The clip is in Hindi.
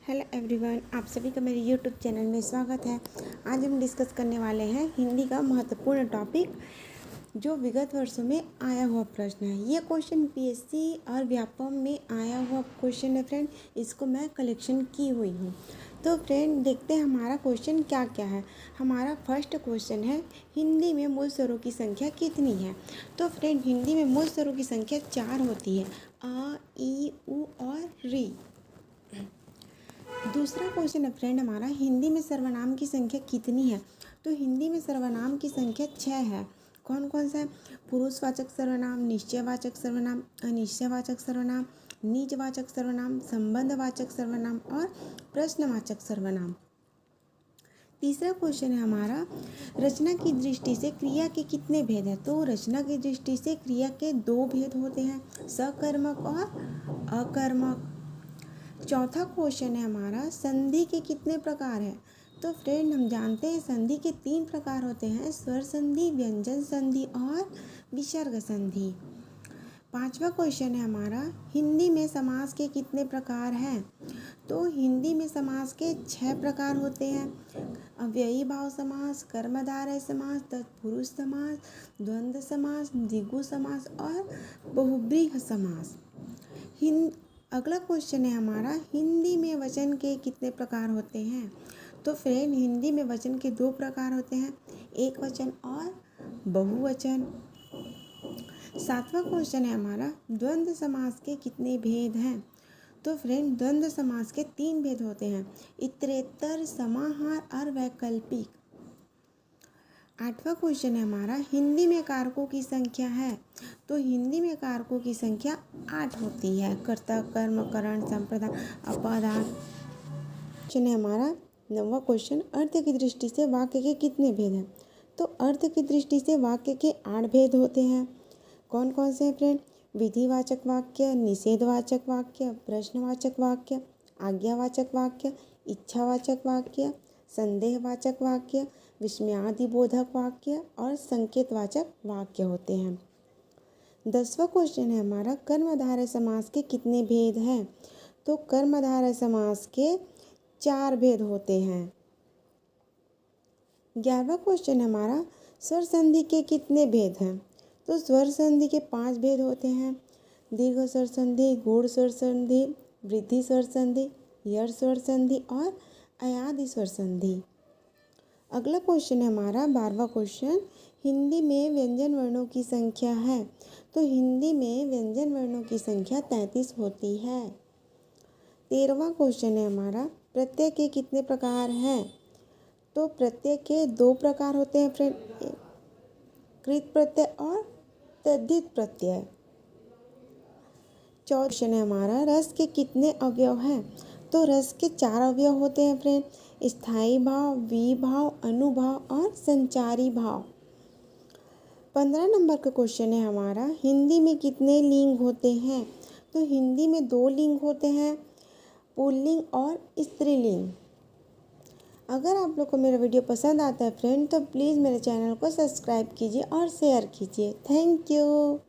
हेलो एवरीवन, आप सभी का मेरे यूट्यूब चैनल में स्वागत है। आज हम डिस्कस करने वाले हैं हिंदी का महत्वपूर्ण टॉपिक जो विगत वर्षों में आया हुआ प्रश्न है। ये क्वेश्चन पीएससी और व्यापम में आया हुआ क्वेश्चन है फ्रेंड। इसको मैं कलेक्शन की हुई हूँ। तो फ्रेंड देखते हैं हमारा क्वेश्चन क्या क्या है। हमारा फर्स्ट क्वेश्चन है, हिंदी में मूल स्वरों की संख्या कितनी है। तो फ्रेंड हिंदी में मूल स्वरों की संख्या 4 होती है, आ, ई, उ और री। दूसरा क्वेश्चन है फ्रेंड हमारा, हिंदी में सर्वनाम की संख्या कितनी है। तो हिंदी में सर्वनाम की संख्या 6 है। कौन कौन सा है? पुरुषवाचक सर्वनाम, निश्चयवाचक सर्वनाम, अनिश्चयवाचक सर्वनाम, निजवाचक सर्वनाम, संबंधवाचक सर्वनाम और प्रश्नवाचक सर्वनाम। तीसरा क्वेश्चन है हमारा, रचना की दृष्टि से क्रिया के कितने भेद हैं। तो रचना की दृष्टि से क्रिया के 2 भेद होते हैं, सकर्मक और अकर्मक। चौथा क्वेश्चन है हमारा, संधि के कितने प्रकार हैं। तो फ्रेंड हम जानते हैं संधि के 3 प्रकार होते हैं, स्वर संधि, व्यंजन संधि और विसर्ग संधि। पांचवा क्वेश्चन है हमारा, हिंदी में समास के कितने प्रकार हैं। तो हिंदी में समास के 6 प्रकार होते हैं, अव्ययी भाव समास, कर्मधारय समास, तत्पुरुष समास, द्वंद्व समास, द्विगु समास और बहुब्रीहि समास। अगला क्वेश्चन है हमारा, हिंदी में वचन के कितने प्रकार होते हैं। तो फ्रेंड हिंदी में वचन के 2 प्रकार होते हैं, एक वचन और बहुवचन। सातवां क्वेश्चन है हमारा, द्वंद्व समास के कितने भेद हैं। तो फ्रेंड द्वंद्व समास के 3 भेद होते हैं, इतरेतर, समाहार और वैकल्पिक। आठवां क्वेश्चन है हमारा, हिंदी में कारकों की संख्या है। तो हिंदी में कारकों की संख्या 8 होती है, कर्ता, कर्म, करण, संप्रदान, अपादान। क्वेश्चन है हमारा 9वां क्वेश्चन, अर्थ की दृष्टि से वाक्य के कितने भेद हैं। तो अर्थ की दृष्टि से वाक्य के 8 भेद होते हैं। कौन कौन से हैं फ्रेंड? विधिवाचक वाक्य, निषेधवाचक वाक्य, प्रश्नवाचक वाक्य, आज्ञावाचक वाक्य, इच्छावाचक वाक्य, संदेहवाचक वाक्य, विस्मयादिबोधक वाक्य और संकेतवाचक वाक्य होते हैं। 10वां क्वेश्चन है हमारा, कर्मधारय समास के कितने भेद हैं। तो कर्मधारय समास के 4 भेद होते हैं। 11वां क्वेश्चन है हमारा, स्वर संधि के कितने भेद हैं। तो स्वर संधि के 5 भेद होते हैं, दीर्घ स्वर संधि, गूढ़ स्वर संधि, वृद्धि स्वर संधि, यड़ स्वर संधि और अयादि स्वर संधि। अगला क्वेश्चन है हमारा 12वां क्वेश्चन, हिंदी में व्यंजन वर्णों की संख्या है। तो हिंदी में व्यंजन वर्णों की संख्या 33 होती है। 13वां क्वेश्चन है हमारा, प्रत्यय के कितने प्रकार हैं। तो प्रत्यय के 2 प्रकार होते हैं फ्रेंड, कृत प्रत्यय और तद्धित प्रत्यय। 14वां क्वेश्चन है हमारा, रस के कितने अवयव हैं। तो रस के 4 अवयव होते हैं फ्रेंड, स्थायी भाव, विभाव, अनुभाव और संचारी भाव। 15 नंबर का क्वेश्चन है हमारा, हिंदी में कितने लिंग होते हैं। तो हिंदी में 2 लिंग होते हैं, पुल्लिंग और स्त्रीलिंग। अगर आप लोग को मेरा वीडियो पसंद आता है फ्रेंड, तो प्लीज़ मेरे चैनल को सब्सक्राइब कीजिए और शेयर कीजिए। Thank you.